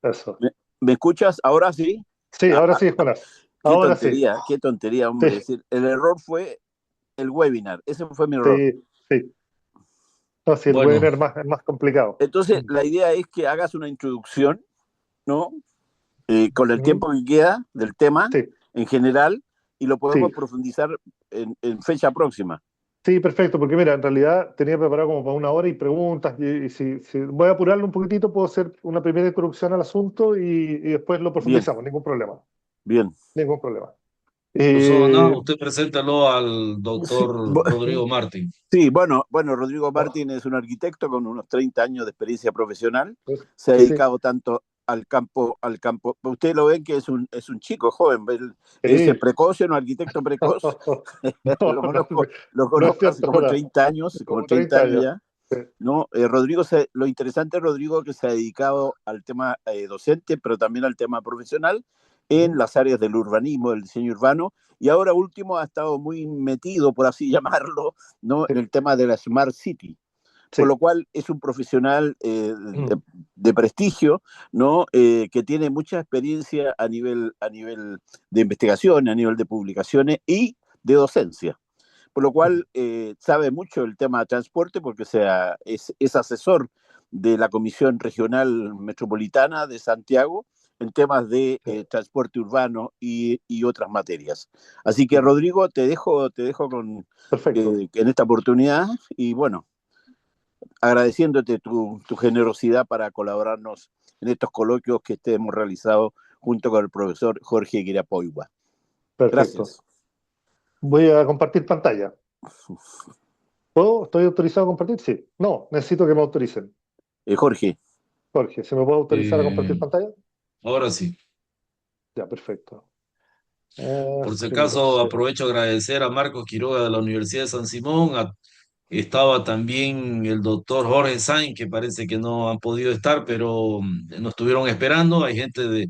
Eso. ¿Me, me escuchas? ¿Ahora sí? Sí, ahora sí, Jonás. Ahora sí. Qué tontería, hombre. Sí, Es decir, el error fue el webinar. Ese fue mi error. sí, sí. No, sí, el Bueno, webinar es más complicado. Entonces, Mm. la idea es que hagas una introducción, ¿no? Con el Mm. tiempo que queda del tema Sí, en general y lo podemos sí. profundizar en fecha próxima. Sí, perfecto, porque mira, en realidad tenía preparado como para una hora y preguntas, y si voy a apurarlo un poquitito, puedo hacer una primera introducción al asunto y después lo Bien, profundizamos, ningún problema, bien. ningún problema. profesor Aná, Eh, usted preséntalo al Sí, doctor Rodrigo Martín. sí, bueno, Rodrigo oh, Martín es un arquitecto con unos 30 años de experiencia profesional. Se ha sí, dedicado tanto al campo. Usted lo ven que es un chico joven, es sí. precoz, un arquitecto precoz. No, no, Lo no es conozco hace cierto, como Jonás. 30 años, como Como 30 30 años años. ya. Sí, ¿No? Lo interesante de Rodrigo que se ha dedicado al tema docente, pero también al tema profesional en ujú, las áreas del urbanismo, del diseño urbano, y ahora último ha estado muy metido, por así llamarlo, ¿no? sí, En el tema de la Smart City, por sí, lo cual es un profesional mm, de prestigio, ¿no? Que tiene mucha experiencia a nivel de investigación, a nivel de publicaciones y de docencia, por lo mm, cual sabe mucho el tema de transporte porque es asesor de la Comisión Regional Metropolitana de Santiago en temas de sí, transporte urbano y otras materias. Así que, sí. Rodrigo, te dejo con, Perfecto. en esta oportunidad y bueno, agradeciéndote tu generosidad para colaborarnos en estos coloquios que hemos realizado junto con el profesor Jorge Guirapoigua. Perfecto. Gracias. Voy a compartir pantalla. ¿Puedo? ¿Estoy autorizado a compartir? Sí. No, necesito que me autoricen. Jorge, Jorge, ¿se me puede autorizar a compartir Eh, pantalla? ahora sí. Ya, perfecto. Por si Screen acaso, share. aprovecho a agradecer a Marcos Quiroga de la Universidad de San Simón. Estaba también el doctor Jorge Sainz, que parece que no han podido estar, pero nos estuvieron esperando. Hay gente de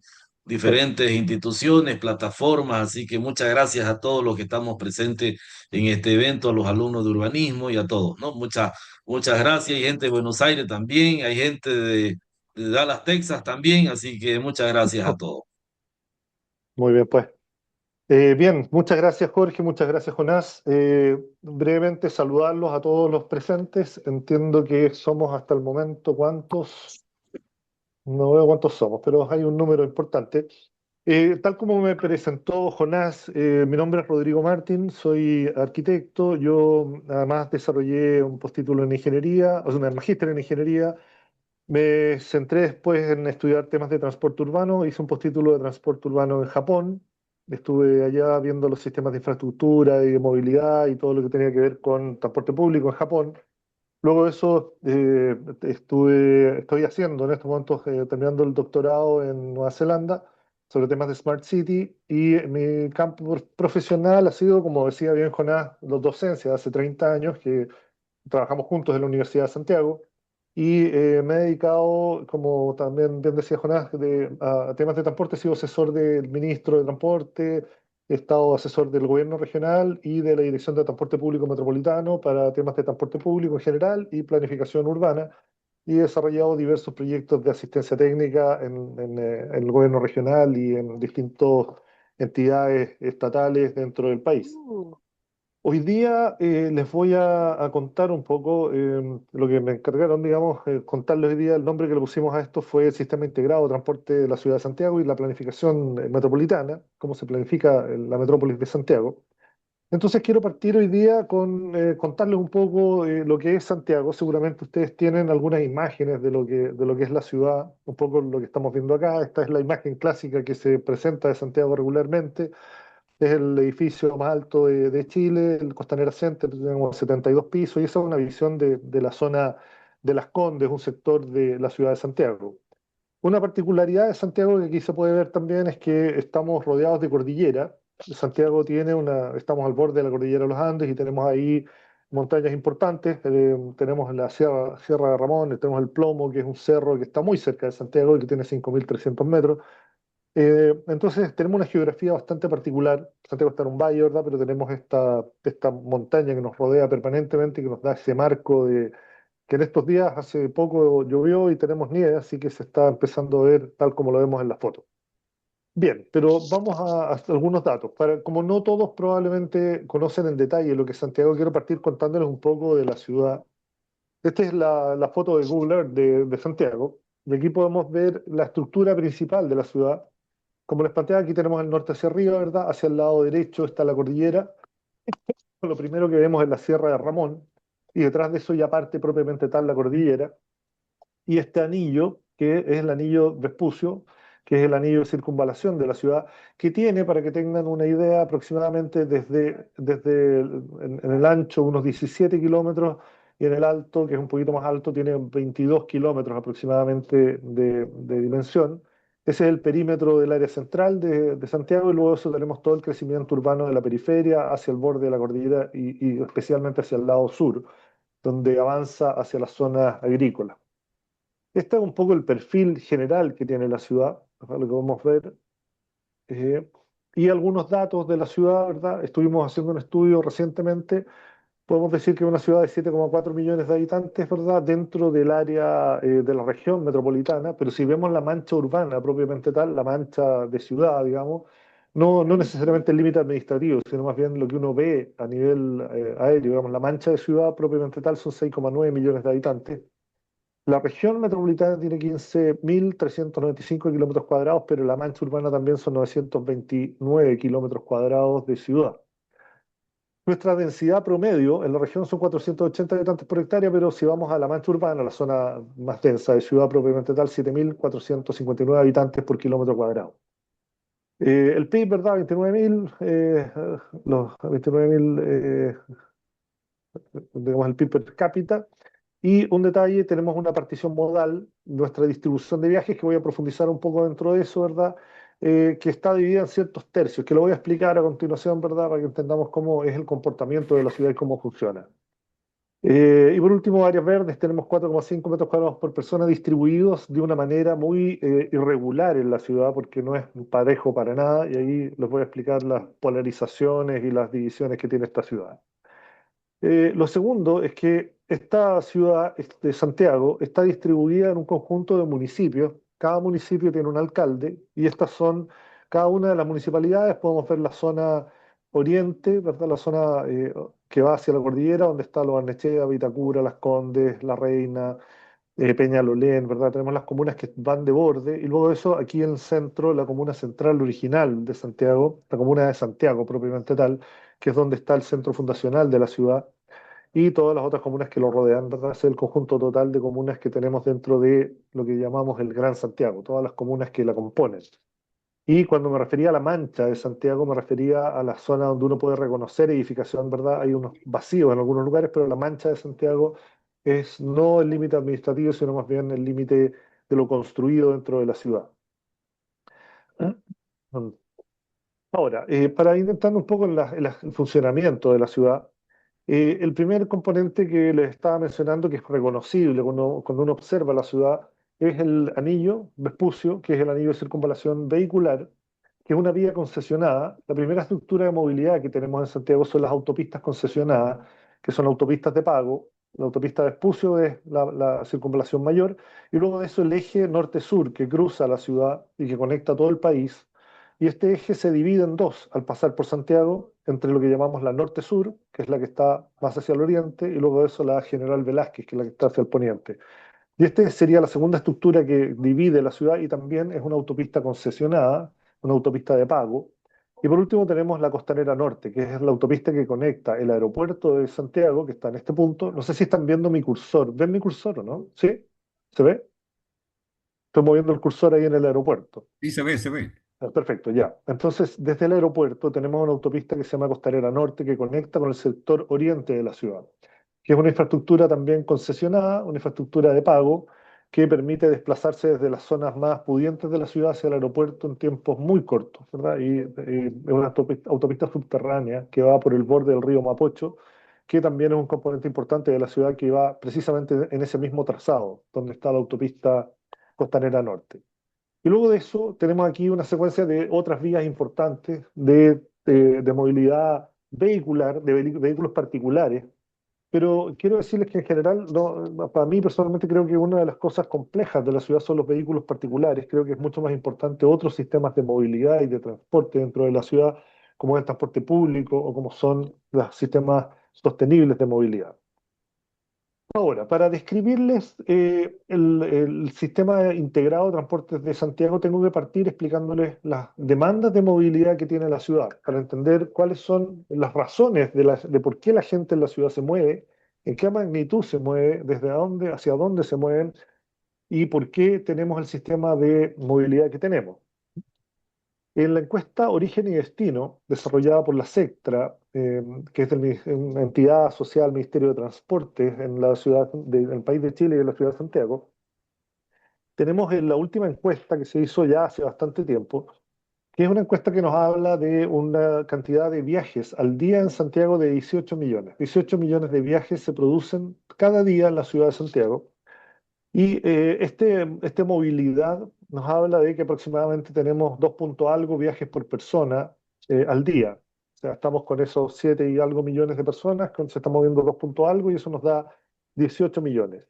Sí. diferentes instituciones, plataformas, así que muchas gracias a todos los que estamos presentes en este evento, a los alumnos de urbanismo y a todos, ¿no? Muchas gracias. Hay gente de Buenos Aires también, hay gente de Dallas, Texas también, así que muchas gracias a todos. Muy bien, pues. Bien, muchas gracias Jorge, muchas gracias Jonás. Brevemente saludarlos a todos los presentes. Entiendo que somos hasta el momento cuántos, no veo cuántos somos, pero hay un número importante. Tal como me presentó Jonás, mi nombre es Rodrigo Martín, soy arquitecto. Yo además desarrollé un postítulo en ingeniería, o sea, un magíster en ingeniería. Me centré después en estudiar temas de transporte urbano, hice un postítulo de transporte urbano en Japón, estuve allá viendo los sistemas de infraestructura y de movilidad y todo lo que tenía que ver con transporte público en Japón. Luego de eso estoy haciendo en estos momentos, terminando el doctorado en Nueva Zelanda sobre temas de Smart City y mi campo profesional ha sido, como decía bien Jonás, los docencia, hace 30 años que trabajamos juntos en la Universidad de Santiago y me he dedicado, como también bien decía Jonás, a temas de transporte. He sido asesor del ministro de Transporte, he estado asesor del gobierno regional y de la Dirección de Transporte Público Metropolitano para temas de transporte público en general y planificación urbana. Y he desarrollado diversos proyectos de asistencia técnica en el gobierno regional y en distintas entidades estatales dentro del país. Hoy día les voy a contar un poco lo que me encargaron, digamos, contarles hoy día. El nombre que le pusimos a esto fue el Sistema Integrado de Transporte de la Ciudad de Santiago y la Planificación Metropolitana, cómo se planifica la metrópolis de Santiago. Entonces quiero partir hoy día con contarles un poco lo que es Santiago. Seguramente ustedes tienen algunas imágenes de lo que es la ciudad, un poco lo que estamos viendo acá. Esta es la imagen clásica que se presenta de Santiago regularmente. Es el edificio más alto de Chile, el Costanera Center, tenemos 72 pisos, y esa es una visión de la zona de Las Condes, un sector de la ciudad de Santiago. Una particularidad de Santiago que aquí se puede ver también es que estamos rodeados de cordillera. Santiago estamos al borde de la cordillera de los Andes y tenemos ahí montañas importantes. Tenemos la Sierra de Ramón, tenemos el Plomo, que es un cerro que está muy cerca de Santiago y que tiene 5.300 metros. Entonces tenemos una geografía bastante particular. Santiago está en un valle, ¿verdad? Pero tenemos esta montaña que nos rodea permanentemente, que nos da ese marco que en estos días hace poco llovió y tenemos nieve, así que se está empezando a ver tal como lo vemos en la foto. Bien, pero vamos a algunos datos. Como no todos probablemente conocen en detalle lo que es Santiago, quiero partir contándoles un poco de la ciudad. Esta es la foto de Google Earth de Santiago, y aquí podemos ver la estructura principal de la ciudad. Como les planteaba, aquí tenemos el norte hacia arriba, ¿verdad? Hacia el lado derecho está la cordillera. Lo primero que vemos es la Sierra de Ramón, y detrás de eso ya parte propiamente tal la cordillera. Y este anillo, que es el anillo Vespucio, que es el anillo de circunvalación de la ciudad, que tiene, para que tengan una idea, aproximadamente en el ancho unos 17 kilómetros y en el alto, que es un poquito más alto, tiene 22 kilómetros aproximadamente de dimensión. Ese es el perímetro del área central de Santiago, y luego eso tenemos todo el crecimiento urbano de la periferia hacia el borde de la cordillera y especialmente hacia el lado sur, donde avanza hacia las zonas agrícolas. Este es un poco el perfil general que tiene la ciudad, ¿verdad? Lo que vamos a ver. eh, y algunos datos de la ciudad, ¿verdad? Estuvimos haciendo un estudio recientemente. Podemos decir que es una ciudad de 7,4 millones de habitantes, ¿verdad? Dentro del área de la región metropolitana, pero si vemos la mancha urbana propiamente tal, la mancha de ciudad, digamos, no necesariamente el límite administrativo, sino más bien lo que uno ve a nivel aéreo, digamos, la mancha de ciudad propiamente tal son 6,9 millones de habitantes. La región metropolitana tiene 15.395 kilómetros cuadrados, pero la mancha urbana también son 929 kilómetros cuadrados de ciudad. Nuestra densidad promedio en la región son 480 habitantes por hectárea, pero si vamos a la mancha urbana, la zona más densa de ciudad propiamente tal, 7.459 habitantes por kilómetro cuadrado. El PIB, ¿verdad? 29.000, los 29.000, digamos, el PIB per cápita. Y un detalle, tenemos una partición modal, nuestra distribución de viajes, que voy a profundizar un poco dentro de eso, ¿verdad? Que está dividida en ciertos tercios, que lo voy a explicar a continuación, ¿verdad? Para que entendamos cómo es el comportamiento de la ciudad y cómo funciona. Y por último, áreas verdes, tenemos 4,5 metros cuadrados por persona distribuidos de una manera muy irregular en la ciudad, porque no es parejo para nada, y ahí les voy a explicar las polarizaciones y las divisiones que tiene esta ciudad. Lo segundo es que esta ciudad de Santiago está distribuida en un conjunto de municipios. Cada municipio tiene un alcalde y estas son cada una de las municipalidades. Podemos ver la zona oriente, ¿verdad? La zona que va hacia la cordillera, donde está Lo Barnechea, Vitacura, Las Condes, La Reina, Peñalolén, ¿verdad? Tenemos las comunas que van de borde y luego de eso aquí en el centro, la comuna central original de Santiago, la comuna de Santiago propiamente tal, que es donde está el centro fundacional de la ciudad y todas las otras comunas que lo rodean, ¿verdad? Es el conjunto total de comunas que tenemos dentro de lo que llamamos el Gran Santiago, todas las comunas que la componen. Y cuando me refería a la mancha de Santiago, me refería a la zona donde uno puede reconocer edificación, ¿verdad? Hay unos vacíos en algunos lugares, pero la mancha de Santiago es no el límite administrativo, sino más bien el límite de lo construido dentro de la ciudad. Ahora, para ir entrando un poco en el funcionamiento de la ciudad, el primer componente que les estaba mencionando, que es reconocible cuando uno observa la ciudad, es el anillo Vespucio, que es el anillo de circunvalación vehicular, que es una vía concesionada. La primera estructura de movilidad que tenemos en Santiago son las autopistas concesionadas, que son autopistas de pago. La autopista Vespucio es la circunvalación mayor, y luego de eso el eje norte-sur, que cruza la ciudad y que conecta todo el país. Y este eje se divide en dos al pasar por Santiago, entre lo que llamamos la norte-sur, que es la que está más hacia el oriente, y luego de eso la General Velázquez, que es la que está hacia el poniente. Y esta sería la segunda estructura que divide la ciudad y también es una autopista concesionada, una autopista de pago. Y por último tenemos la Costanera Norte, que es la autopista que conecta el aeropuerto de Santiago, que está en este punto. No sé si están viendo mi cursor. ¿Ven mi cursor o no? ¿Sí? ¿Se ve? Estoy moviendo el cursor ahí en el aeropuerto. Sí, se ve, se ve. Perfecto, ya. Entonces, desde el aeropuerto tenemos una autopista que se llama Costanera Norte que conecta con el sector oriente de la ciudad, que es una infraestructura también concesionada, una infraestructura de pago que permite desplazarse desde las zonas más pudientes de la ciudad hacia el aeropuerto en tiempos muy cortos, ¿verdad? Y es una autopista subterránea que va por el borde del río Mapocho, que también es un componente importante de la ciudad que va precisamente en ese mismo trazado, donde está la autopista Costanera Norte. Y luego de eso tenemos aquí una secuencia de otras vías importantes de movilidad vehicular, de vehículos particulares, pero quiero decirles que en general, no, para mí personalmente creo que una de las cosas complejas de la ciudad son los vehículos particulares. Creo que es mucho más importante otros sistemas de movilidad y de transporte dentro de la ciudad, como el transporte público o como son los sistemas sostenibles de movilidad. Ahora, para describirles el sistema integrado de transportes de Santiago, tengo que partir explicándoles las demandas de movilidad que tiene la ciudad, para entender cuáles son las razones de por qué la gente en la ciudad se mueve, en qué magnitud se mueve, desde dónde, hacia dónde se mueven y por qué tenemos el sistema de movilidad que tenemos. En la encuesta Origen y Destino, desarrollada por la SECTRA, que es una entidad asociada al Ministerio de Transportes en la en el país de Chile y en la ciudad de Santiago, tenemos en la última encuesta que se hizo ya hace bastante tiempo, que es una encuesta que nos habla de una cantidad de viajes al día en Santiago de 18 millones. 18 millones de viajes se producen cada día en la ciudad de Santiago. Y este movilidad nos habla de que aproximadamente tenemos 2 punto algo viajes por persona al día. O sea, estamos con esos 7 y algo millones de personas, se están moviendo 2 punto algo y eso nos da 18 millones.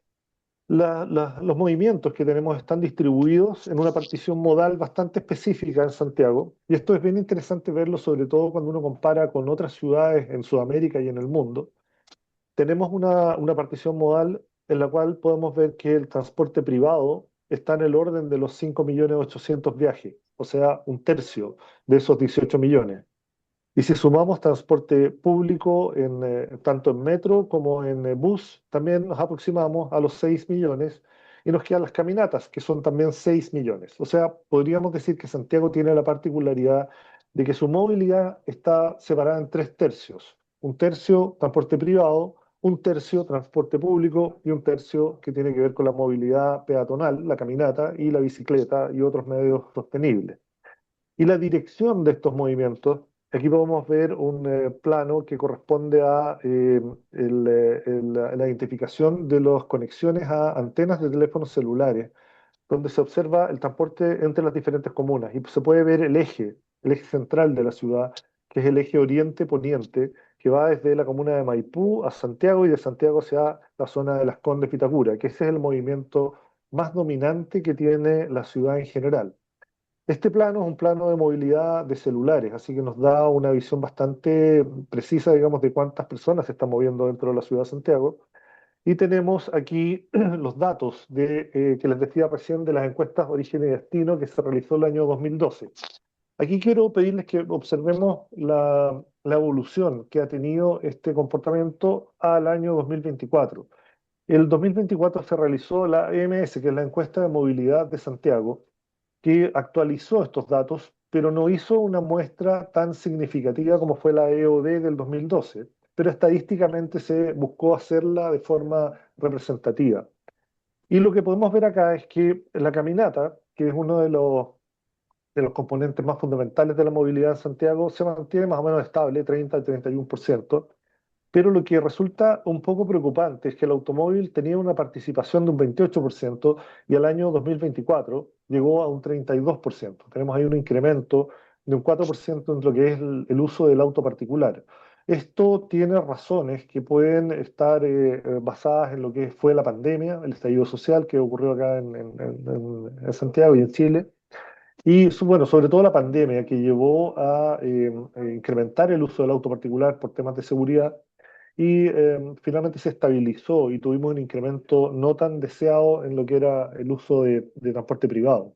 Los movimientos que tenemos están distribuidos en una partición modal bastante específica en Santiago. Y esto es bien interesante verlo, sobre todo cuando uno compara con otras ciudades en Sudamérica y en el mundo. Tenemos una partición modal en la cual podemos ver que el transporte privado está en el orden de los 5.800.000 viajes, o sea, un tercio de esos 18 millones. Y si sumamos transporte público tanto en metro como en bus, también nos aproximamos a los 6 millones y nos quedan las caminatas, que son también 6 millones. O sea, podríamos decir que Santiago tiene la particularidad de que su movilidad está separada en tres tercios. Un tercio transporte privado, un tercio transporte público y un tercio que tiene que ver con la movilidad peatonal, la caminata y la bicicleta y otros medios sostenibles. Y la dirección de estos movimientos, aquí podemos ver un plano que corresponde a la identificación de las conexiones a antenas de teléfonos celulares, donde se observa el transporte entre las diferentes comunas y se puede ver el eje central de la ciudad, que es el eje oriente-poniente, que va desde la comuna de Maipú a Santiago y de Santiago hacia la zona de Las Condes, Vitacura, que ese es el movimiento más dominante que tiene la ciudad en general. Este plano es un plano de movilidad de celulares, así que nos da una visión bastante precisa, digamos, de cuántas personas se están moviendo dentro de la ciudad de Santiago. Y tenemos aquí los datos que les decía recién de las encuestas Origen y Destino que se realizó el año 2012. Aquí quiero pedirles que observemos la evolución que ha tenido este comportamiento al año 2024. El 2024 se realizó la EMS, que es la encuesta de movilidad de Santiago, que actualizó estos datos, pero no hizo una muestra tan significativa como fue la EOD del 2012, pero estadísticamente se buscó hacerla de forma representativa. Y lo que podemos ver acá es que la caminata, que es uno de los componentes más fundamentales de la movilidad en Santiago, se mantiene más o menos estable, 30 al 31%. Pero lo que resulta un poco preocupante es que el automóvil tenía una participación de un 28% y el año 2024 llegó a un 32%. Tenemos ahí un incremento de un 4% en lo que es el uso del auto particular. Esto tiene razones que pueden estar basadas en lo que fue la pandemia, el estallido social que ocurrió acá en Santiago y en Chile. Y bueno, sobre todo la pandemia que llevó a incrementar el uso del auto particular por temas de seguridad y finalmente se estabilizó y tuvimos un incremento no tan deseado en lo que era el uso de transporte privado.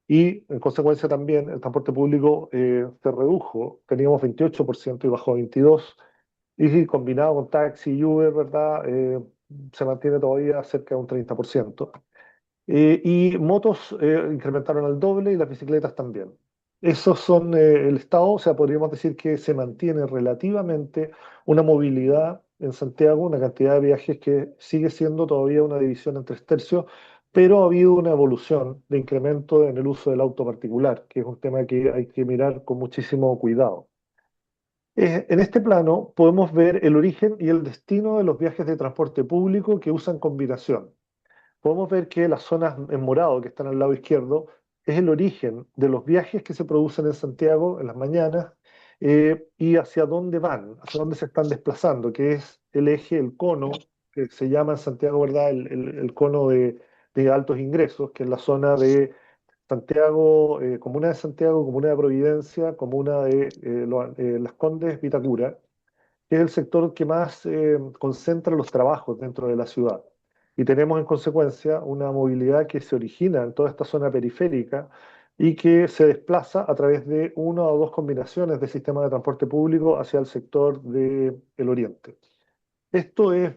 Y en consecuencia también el transporte público se redujo, teníamos 28% y bajó a 22%, y combinado con taxi y Uber, ¿verdad? Se mantiene todavía cerca de un 30%. Y motos incrementaron al doble y las bicicletas también. Esos son el estado, o sea, podríamos decir que se mantiene relativamente una movilidad en Santiago, una cantidad de viajes que sigue siendo todavía una división en tres tercios, pero ha habido una evolución de incremento en el uso del auto particular, que es un tema que hay que mirar con muchísimo cuidado. En este plano podemos ver el origen y el destino de los viajes de transporte público que usan combinación. Podemos ver que las zonas en morado que están al lado izquierdo es el origen de los viajes que se producen en Santiago en las mañanas y hacia dónde van, hacia dónde se están desplazando, que es el eje, el cono, que se llama en Santiago, ¿verdad? El cono de altos ingresos, que es la zona de Santiago, comuna de Santiago, comuna de Providencia, comuna de Las Condes, Vitacura, que es el sector que más concentra los trabajos dentro de la ciudad. Y tenemos en consecuencia una movilidad que se origina en toda esta zona periférica y que se desplaza a través de una o dos combinaciones de sistemas de transporte público hacia el sector del oriente. Esto es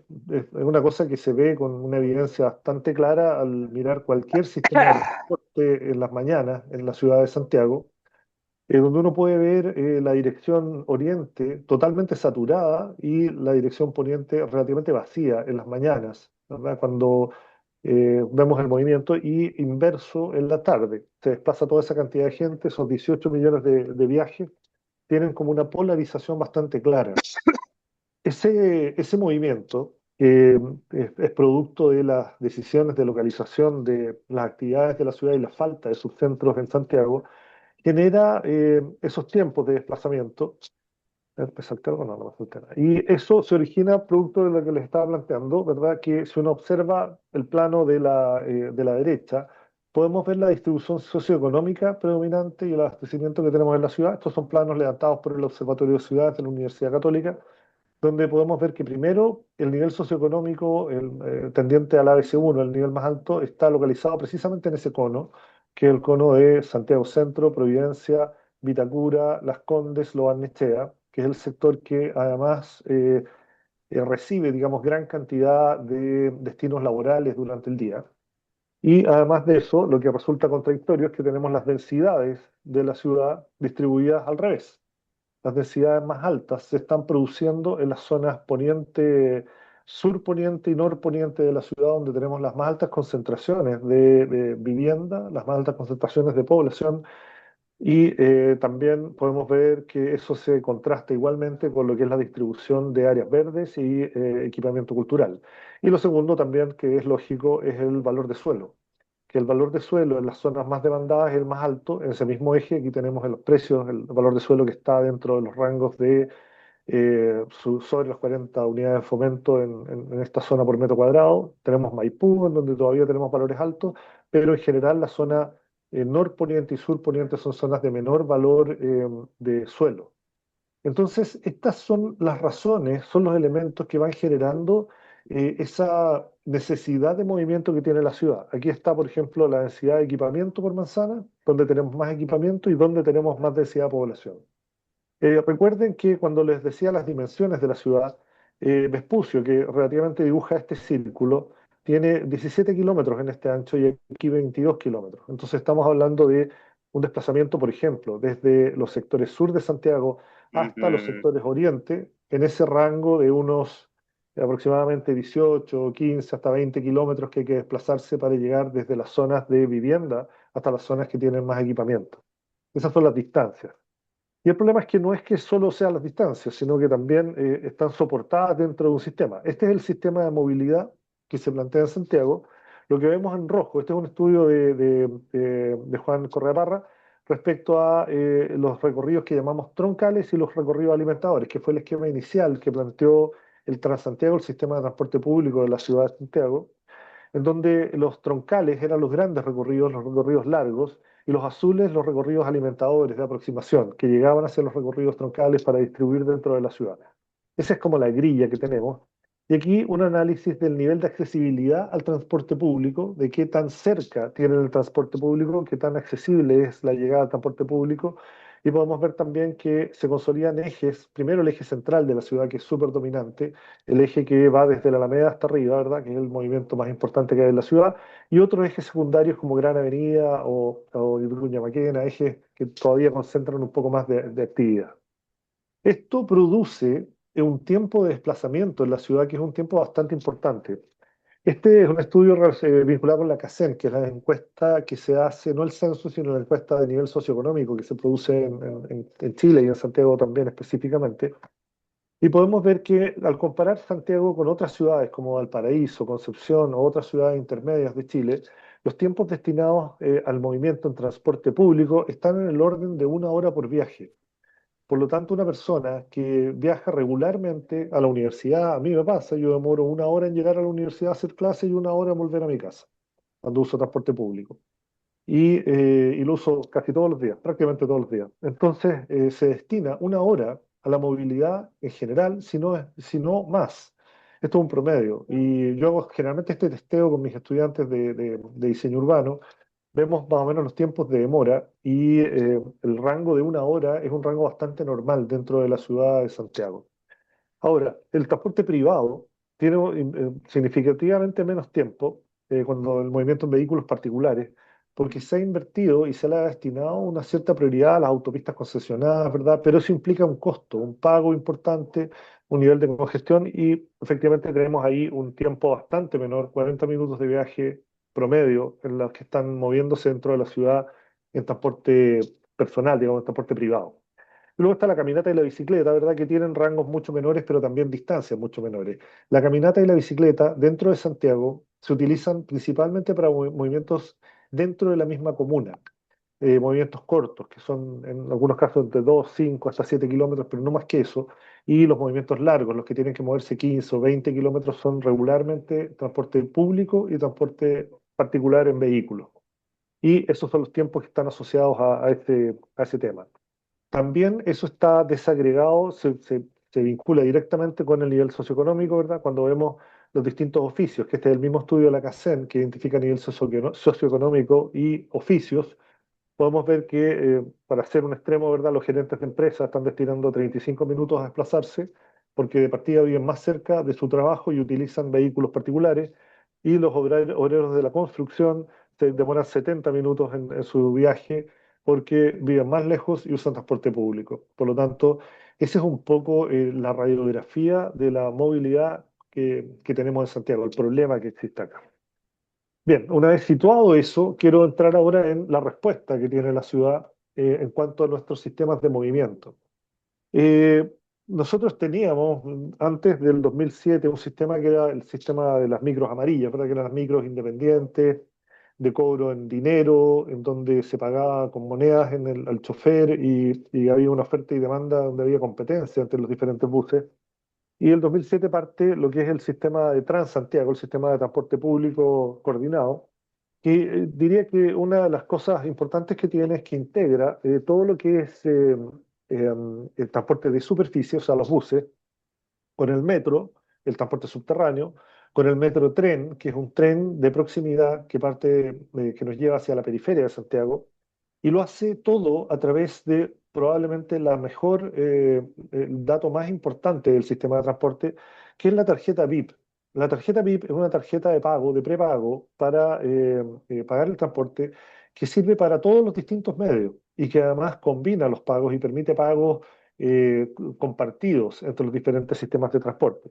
una cosa que se ve con una evidencia bastante clara al mirar cualquier sistema de transporte en las mañanas en la ciudad de Santiago, donde uno puede ver la dirección oriente totalmente saturada y la dirección poniente relativamente vacía en las mañanas, ¿verdad? Cuando vemos el movimiento y inverso en la tarde. Se desplaza toda esa cantidad de gente, esos 18 millones de viajes tienen como una polarización bastante clara. Ese movimiento, que es producto de las decisiones de localización de las actividades de la ciudad y la falta de subcentros en Santiago, genera esos tiempos de desplazamiento. ¿Me salté algo? No, no me salté nada. Y eso se origina producto de lo que les estaba planteando, ¿verdad? Que si uno observa el plano de la derecha, podemos ver la distribución socioeconómica predominante y el abastecimiento que tenemos en la ciudad. Estos son planos levantados por el Observatorio de Ciudades de la Universidad Católica, donde podemos ver que primero el nivel socioeconómico tendiente al ABC1, el nivel más alto, está localizado precisamente en ese cono, que es el cono de Santiago Centro, Providencia, Vitacura, Las Condes, Lo Barnechea, que es el sector que además recibe, digamos, gran cantidad de destinos laborales durante el día. Y además de eso, lo que resulta contradictorio es que tenemos las densidades de la ciudad distribuidas al revés. Las densidades más altas se están produciendo en las zonas poniente, surponiente y norponiente de la ciudad, donde tenemos las más altas concentraciones de vivienda, las más altas concentraciones de población, y también podemos ver que eso se contrasta igualmente con lo que es la distribución de áreas verdes y equipamiento cultural. Y lo segundo también, que es lógico, es el valor de suelo, que el valor de suelo en las zonas más demandadas es el más alto. En ese mismo eje aquí tenemos en los precios el valor de suelo que está dentro de los rangos de sobre las 40 unidades de fomento en esta zona por metro cuadrado. Tenemos Maipú, en donde todavía tenemos valores altos, pero en general la zona norponiente y surponiente son zonas de menor valor de suelo. Entonces, estas son las razones, son los elementos que van generando esa necesidad de movimiento que tiene la ciudad. Aquí está, por ejemplo, la densidad de equipamiento por manzana, donde tenemos más equipamiento y donde tenemos más densidad de población. Recuerden que cuando les decía las dimensiones de la ciudad, Vespucio, que relativamente dibuja este círculo, tiene 17 kilómetros en este ancho y aquí 22 kilómetros. Entonces estamos hablando de un desplazamiento, por ejemplo, desde los sectores sur de Santiago hasta los Ujú. sectores oriente, en ese rango de unos aproximadamente 18, 15, hasta 20 kilómetros que hay que desplazarse para llegar desde las zonas de vivienda hasta las zonas que tienen más equipamiento. Esas son las distancias. Y el problema es que no es que solo sean las distancias, sino que también están soportadas dentro de un sistema. Este es el sistema de movilidad que se plantea en Santiago. Lo que vemos en rojo, este es un estudio de Juan Correa Parra respecto a los recorridos que llamamos troncales y los recorridos alimentadores, que fue el esquema inicial que planteó el Transantiago, el sistema de transporte público de la ciudad de Santiago, en donde los troncales eran los grandes recorridos, los recorridos largos, y los azules los recorridos alimentadores de aproximación, que llegaban hacia los recorridos troncales para distribuir dentro de la ciudad. Esa es como la grilla que tenemos. Y aquí un análisis del nivel de accesibilidad al transporte público, de qué tan cerca tiene el transporte público, qué tan accesible es la llegada al transporte público, y podemos ver también que se consolidan ejes, primero el eje central de la ciudad, que es súper dominante, el eje que va desde la Alameda hasta arriba, ¿verdad? Que es el movimiento más importante que hay en la ciudad, y otros ejes secundarios como Gran Avenida o Vicuña Maquena, ejes que todavía concentran un poco más de actividad. Esto produce un tiempo de desplazamiento en la ciudad que es un tiempo bastante importante. Este es un estudio vinculado con la CACEN, que es la encuesta que se hace, no el censo, sino la encuesta de nivel socioeconómico que se produce en Chile y en Santiago también específicamente. Y podemos ver que al comparar Santiago con otras ciudades como Valparaíso, Concepción o otras ciudades intermedias de Chile, los tiempos destinados al movimiento en transporte público están en el orden de una hora por viaje. Por lo tanto, una persona que viaja regularmente a la universidad, a mí me pasa, yo demoro una hora en llegar a la universidad a hacer clase y una hora en volver a mi casa, cuando uso transporte público. Y lo uso casi todos los días, prácticamente todos los días. Entonces, se destina una hora a la movilidad en general, si no más. Esto es un promedio. Y yo hago generalmente este testeo con mis estudiantes de diseño urbano. Vemos más o menos los tiempos de demora y el rango de una hora es un rango bastante normal dentro de la ciudad de Santiago. Ahora, el transporte privado tiene significativamente menos tiempo cuando el movimiento en vehículos particulares, porque se ha invertido y se le ha destinado una cierta prioridad a las autopistas concesionadas, ¿verdad? Pero eso implica un costo, un pago importante, un nivel de congestión y efectivamente tenemos ahí un tiempo bastante menor, 40 minutos de viaje promedio en los que están moviéndose dentro de la ciudad en transporte personal, digamos, en transporte privado. Luego está la caminata y la bicicleta, ¿verdad? Que tienen rangos mucho menores, pero también distancias mucho menores. La caminata y la bicicleta dentro de Santiago se utilizan principalmente para movimientos dentro de la misma comuna. Movimientos cortos, que son en algunos casos entre 2, 5, hasta 7 kilómetros, pero no más que eso. Y los movimientos largos, los que tienen que moverse 15 o 20 kilómetros, son regularmente transporte público y transporte particular en vehículos. Y esos son los tiempos que están asociados a ese tema. También eso está desagregado, se vincula directamente con el nivel socioeconómico, ¿verdad? Cuando vemos los distintos oficios, que este es el mismo estudio de la CACEN, que identifica nivel socioeconómico y oficios, podemos ver que, para hacer un extremo, ¿verdad? Los gerentes de empresas están destinando 35 minutos a desplazarse, porque de partida viven más cerca de su trabajo y utilizan vehículos particulares, y los obreros de la construcción se demoran 70 minutos en su viaje porque viven más lejos y usan transporte público. Por lo tanto, esa es un poco la radiografía de la movilidad que tenemos en Santiago, el problema que existe acá. Bien, una vez situado eso, quiero entrar ahora en la respuesta que tiene la ciudad en cuanto a nuestros sistemas de movimiento. Eh, Nosotros teníamos antes del 2007 un sistema que era el sistema de las micros amarillas, ¿verdad? Que eran las micros independientes, de cobro en dinero, en donde se pagaba con monedas al chofer y había una oferta y demanda donde había competencia entre los diferentes buses. Y el 2007 parte lo que es el sistema de Transantiago, el sistema de transporte público coordinado, que diría que una de las cosas importantes que tiene es que integra todo lo que es el transporte de superficie, o sea, los buses, con el metro, el transporte subterráneo, con el metro tren, que es un tren de proximidad que parte, que nos lleva hacia la periferia de Santiago, y lo hace todo a través de probablemente el dato más importante del sistema de transporte, que es la tarjeta VIP. La tarjeta VIP es una tarjeta de pago, de prepago, para pagar el transporte, que sirve para todos los distintos medios y que además combina los pagos y permite pagos compartidos entre los diferentes sistemas de transporte.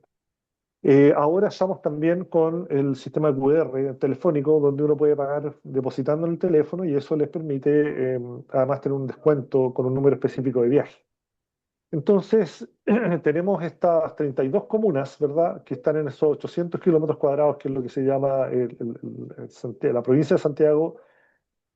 Ahora estamos también con el sistema QR telefónico, donde uno puede pagar depositando en el teléfono y eso les permite además tener un descuento con un número específico de viaje. Entonces, tenemos estas 32 comunas, ¿verdad?, que están en esos 800 kilómetros cuadrados, que es lo que se llama la provincia de Santiago,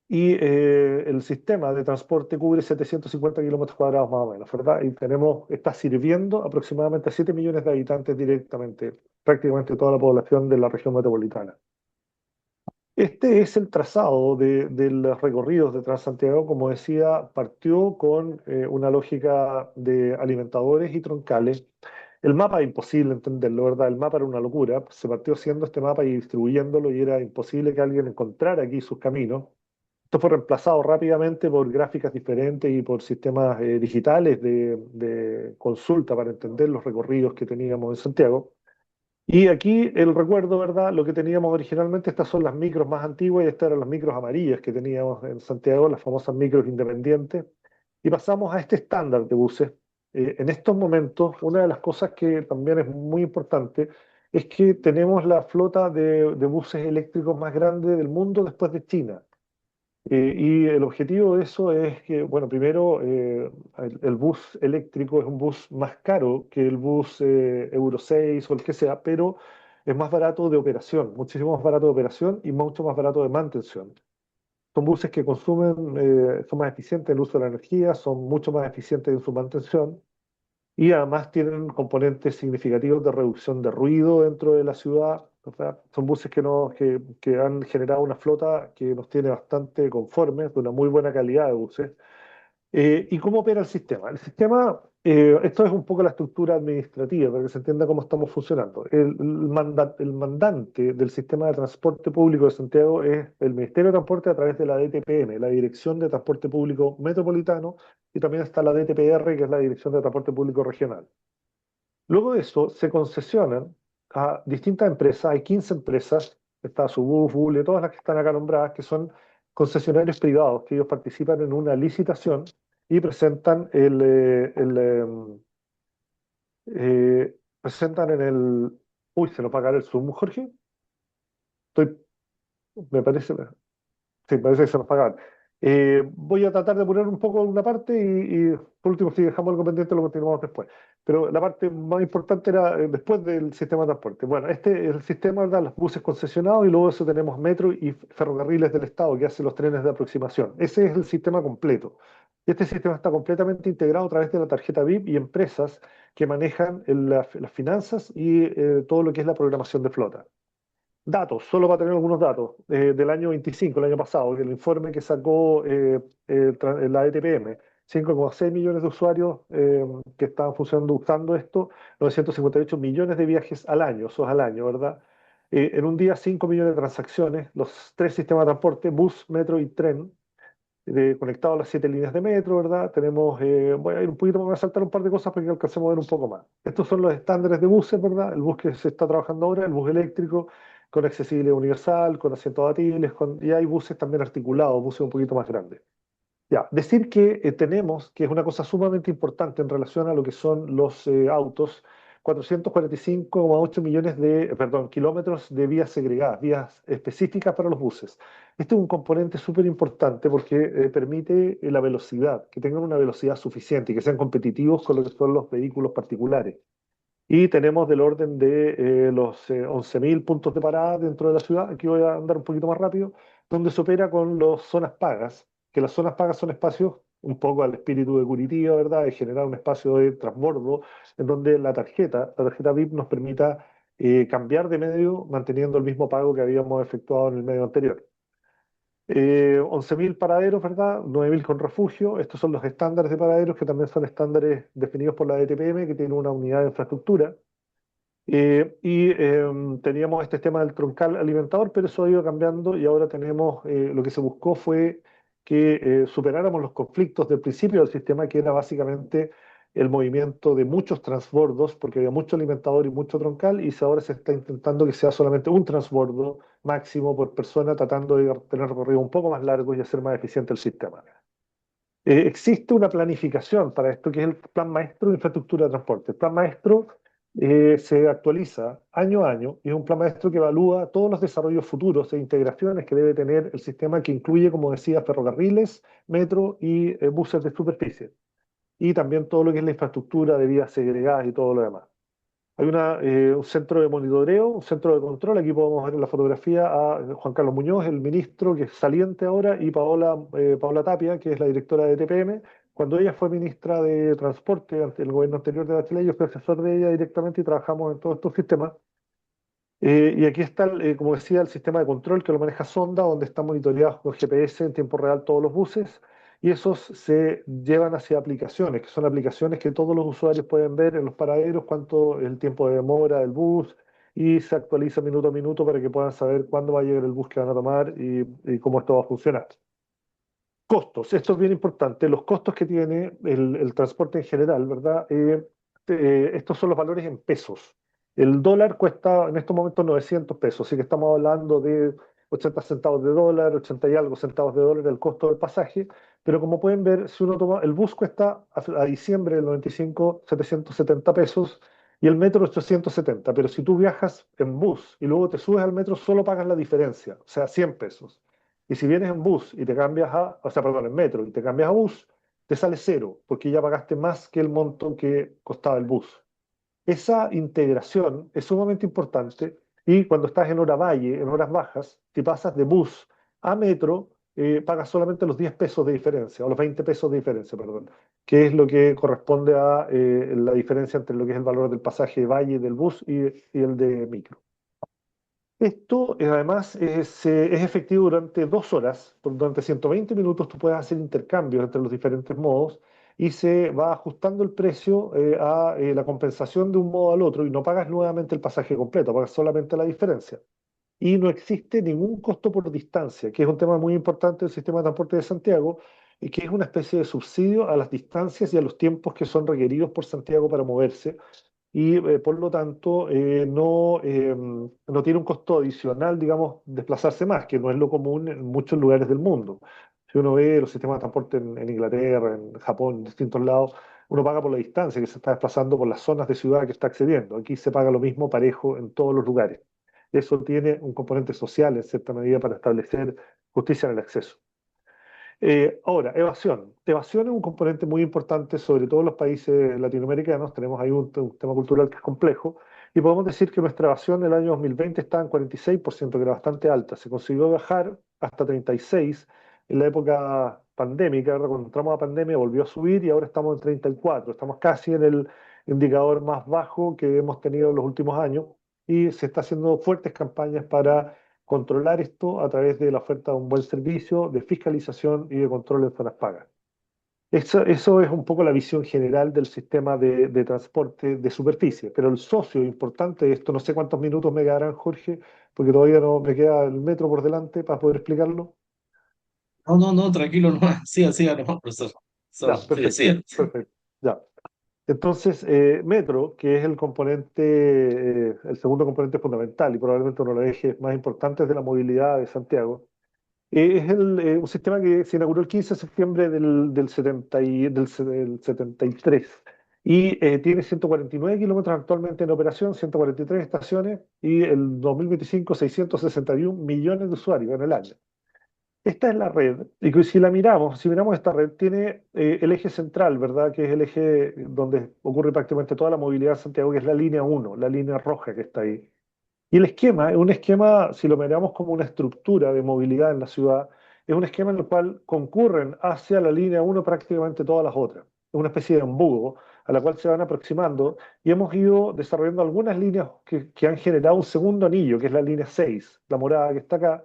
y el sistema de transporte cubre 750 kilómetros cuadrados más o menos, ¿verdad? Y está sirviendo aproximadamente a 7 millones de habitantes directamente, prácticamente toda la población de la región metropolitana. Este es el trazado de los recorridos de Transantiago. Como decía, partió con una lógica de alimentadores y troncales. El mapa es imposible entenderlo, ¿verdad? El mapa era una locura. Se partió haciendo este mapa y distribuyéndolo y era imposible que alguien encontrara aquí sus caminos. Esto fue reemplazado rápidamente por gráficas diferentes y por sistemas digitales de consulta para entender los recorridos que teníamos en Santiago. Y aquí el recuerdo, ¿verdad? Lo que teníamos originalmente, estas son las micros más antiguas y estas eran las micros amarillas que teníamos en Santiago, las famosas micros independientes. Y pasamos a este estándar de buses. En estos momentos, una de las cosas que también es muy importante es que tenemos la flota de buses eléctricos más grande del mundo después de China. Y el objetivo de eso es que, bueno, primero, el bus eléctrico es un bus más caro que el bus Euro 6 o el que sea, pero es más barato de operación, muchísimo más barato de operación y mucho más barato de mantención. Son buses que consumen, son más eficientes en el uso de la energía, son mucho más eficientes en su mantención y además tienen componentes significativos de reducción de ruido dentro de la ciudad. O sea, son buses que han generado una flota que nos tiene bastante conformes, de una muy buena calidad de buses. ¿Y cómo opera el sistema? El sistema, esto es un poco la estructura administrativa, para que se entienda cómo estamos funcionando. El mandante del sistema de transporte público de Santiago es el Ministerio de Transporte a través de la DTPM, la Dirección de Transporte Público Metropolitano, y también está la DTPR, que es la Dirección de Transporte Público Regional. Luego de eso, se concesionan a distintas empresas, hay 15 empresas, está Subuf, Bule, todas las que están acá nombradas, que son concesionarios privados, que ellos participan en una licitación y presentan presentan en el... Uy, se nos va a caer el Zoom, Jorge. Estoy, me parece, sí, parece que se nos pagaban. Voy a tratar de poner un poco una parte y por último, si dejamos algo pendiente, lo continuamos después. Pero la parte más importante era después del sistema de transporte. Bueno, este es el sistema, ¿verdad? Los buses concesionados y luego eso tenemos metro y ferrocarriles del Estado que hacen los trenes de aproximación. Ese es el sistema completo. Este sistema está completamente integrado a través de la tarjeta VIP y empresas que manejan las finanzas y todo lo que es la programación de flota. Datos, solo para tener algunos datos, del año 25, el año pasado, el informe que sacó la ETPM, 5,6 millones de usuarios que estaban funcionando usando esto, 958 millones de viajes al año, eso es al año, ¿verdad? En un día, 5 millones de transacciones, los tres sistemas de transporte, bus, metro y tren, conectados a las 7 líneas de metro, ¿verdad? Tenemos, voy a ir un poquito, voy a saltar un par de cosas para que alcancemos a ver un poco más. Estos son los estándares de buses, ¿verdad? El bus que se está trabajando ahora, el bus eléctrico, con accesibilidad universal, con asientos abatibles, y hay buses también articulados, buses un poquito más grandes. Ya, decir que tenemos, que es una cosa sumamente importante en relación a lo que son los autos, 445,8 millones de, perdón, kilómetros de vías segregadas, vías específicas para los buses. Este es un componente súper importante porque permite la velocidad, que tengan una velocidad suficiente y que sean competitivos con lo que son los vehículos particulares. Y tenemos del orden de los 11.000 puntos de parada dentro de la ciudad. Aquí voy a andar un poquito más rápido, donde se opera con las zonas pagas, que las zonas pagas son espacios un poco al espíritu de Curitiba, ¿verdad? De generar un espacio de transbordo en donde la tarjeta VIP nos permita cambiar de medio manteniendo el mismo pago que habíamos efectuado en el medio anterior. 11.000 paraderos, ¿verdad? 9.000 con refugio. Estos son los estándares de paraderos, que también son estándares definidos por la ETPM, que tiene una unidad de infraestructura. Teníamos este tema del troncal alimentador, pero eso ha ido cambiando y ahora tenemos, lo que se buscó fue que superáramos los conflictos del principio del sistema, que era básicamente el movimiento de muchos transbordos, porque había mucho alimentador y mucho troncal, y ahora se está intentando que sea solamente un transbordo máximo por persona, tratando de tener recorridos un poco más largos y hacer más eficiente el sistema. Existe una planificación para esto, que es el Plan Maestro de Infraestructura de Transporte. El Plan Maestro se actualiza año a año y es un plan maestro que evalúa todos los desarrollos futuros e integraciones que debe tener el sistema, que incluye, como decía, ferrocarriles, metro y buses de superficie. Y también todo lo que es la infraestructura de vías segregadas y todo lo demás. Hay un centro de monitoreo, un centro de control. Aquí podemos ver en la fotografía a Juan Carlos Muñoz, el ministro, que es saliente ahora, y Paola Tapia, que es la directora de TPM. Cuando ella fue ministra de Transporte ante el gobierno anterior de Bachelet, yo fui asesor de ella directamente y trabajamos en todos estos sistemas. Y aquí está, como decía, el sistema de control que lo maneja Sonda, donde están monitoreados con GPS en tiempo real todos los buses, y esos se llevan hacia aplicaciones, que son aplicaciones que todos los usuarios pueden ver en los paraderos, cuánto es el tiempo de demora del bus, y se actualiza minuto a minuto para que puedan saber cuándo va a llegar el bus que van a tomar y cómo esto va a funcionar. Costos, esto es bien importante, los costos que tiene el transporte en general, ¿verdad? Estos son los valores en pesos. El dólar cuesta en estos momentos 900 pesos, así que estamos hablando de 80 centavos de dólar, 80 y algo centavos de dólar el costo del pasaje, pero como pueden ver, si uno toma, el bus cuesta a diciembre del 95 770 pesos y el metro 870, pero si tú viajas en bus y luego te subes al metro, solo pagas la diferencia, o sea, 100 pesos. Y si vienes en bus y te cambias o sea, perdón, en metro y te cambias a bus, te sale cero, porque ya pagaste más que el monto que costaba el bus. Esa integración es sumamente importante y cuando estás en hora valle, en horas bajas, si pasas de bus a metro, pagas solamente los 10 pesos de diferencia, o los 20 pesos de diferencia, perdón, que es lo que corresponde a la diferencia entre lo que es el valor del pasaje de valle del bus y el de micro. Esto además es efectivo durante 2 horas, durante 120 minutos tú puedes hacer intercambios entre los diferentes modos y se va ajustando el precio a la compensación de un modo al otro y no pagas nuevamente el pasaje completo, pagas solamente la diferencia. Y no existe ningún costo por distancia, que es un tema muy importante del sistema de transporte de Santiago y que es una especie de subsidio a las distancias y a los tiempos que son requeridos por Santiago para moverse y por lo tanto no tiene un costo adicional, digamos, desplazarse más, que no es lo común en muchos lugares del mundo. Si uno ve los sistemas de transporte en Inglaterra, en Japón, en distintos lados, uno paga por la distancia que se está desplazando por las zonas de ciudad que está accediendo. Aquí se paga lo mismo parejo en todos los lugares. Eso tiene un componente social en cierta medida para establecer justicia en el acceso. Ahora, evasión. Evasión es un componente muy importante, sobre todo en los países latinoamericanos. Tenemos ahí un tema cultural que es complejo. Y podemos decir que nuestra evasión en el año 2020 estaba en 46%, que era bastante alta. Se consiguió bajar hasta 36% en la época pandémica. ¿Verdad? Cuando entramos a pandemia volvió a subir y ahora estamos en 34%. Estamos casi en el indicador más bajo que hemos tenido en los últimos años. Y se está haciendo fuertes campañas para controlar esto a través de la oferta de un buen servicio, de fiscalización y de control en zonas pagas. Eso es un poco la visión general del sistema de transporte de superficie, pero el socio importante de esto, no sé cuántos minutos me quedarán, Jorge, porque todavía no me queda el metro por delante para poder explicarlo. No, no, no, tranquilo, no, siga, siga, no, profesor. Ya, Siga, perfecto, siga. perfecto. Ya. Entonces, metro, que es el componente, el segundo componente fundamental y probablemente uno de los ejes más importantes de la movilidad de Santiago. Es un sistema que se inauguró el 15 de septiembre del 73 y tiene 149 kilómetros actualmente en operación, 143 estaciones y el 2025 661 millones de usuarios en el año. Esta es la red, y que si la miramos, si miramos esta red, tiene el eje central, ¿verdad? Que es el eje donde ocurre prácticamente toda la movilidad de Santiago, que es la línea uno, la línea roja que está ahí. Y el esquema es un esquema, si lo miramos como una estructura de movilidad en la ciudad, es un esquema en el cual concurren hacia la línea uno prácticamente todas las otras. Es una especie de embudo a la cual se van aproximando y hemos ido desarrollando algunas líneas que han generado un segundo anillo, que es la línea 6, la morada que está acá,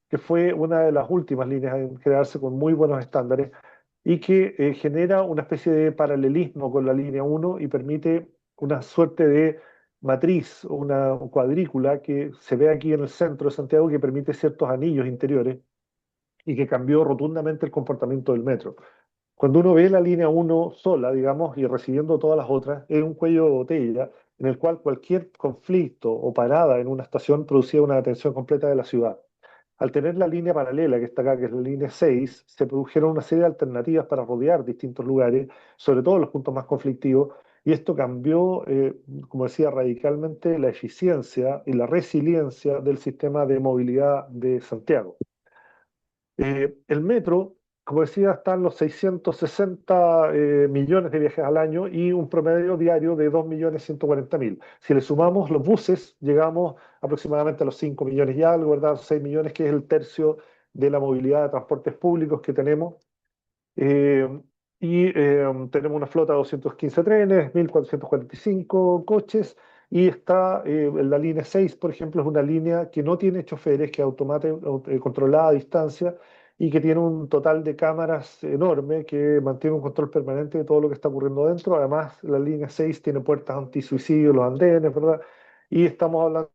que fue una de las últimas líneas en crearse con muy buenos estándares y que genera una especie de paralelismo con la línea uno y permite una suerte de matriz o una cuadrícula que se ve aquí en el centro de Santiago que permite ciertos anillos interiores y que cambió rotundamente el comportamiento del metro. Cuando uno ve la línea uno sola, digamos, y recibiendo todas las otras, es un cuello de botella en el cual cualquier conflicto o parada en una estación producía una atención completa de la ciudad. Al tener la línea paralela que está acá, que es la línea 6, se produjeron una serie de alternativas para rodear distintos lugares, sobre todo los puntos más conflictivos, y esto cambió, como decía, radicalmente la eficiencia y la resiliencia del sistema de movilidad de Santiago. El metro, como decía, está en los 660 millones de viajes al año y un promedio diario de 2.140.000. Si le sumamos los buses, llegamos aproximadamente a los 5 millones y algo, ¿verdad? 6 millones, que es el tercio de la movilidad de transportes públicos que tenemos. Eh, Tenemos una flota de 215 trenes, 1.445 coches, y está en la línea 6, por ejemplo, es una línea que no tiene choferes, que es controlada a distancia y que tiene un total de cámaras enorme que mantiene un control permanente de todo lo que está ocurriendo dentro. Además, la línea 6 tiene puertas antisuicidio, los andenes, ¿verdad? Y estamos hablando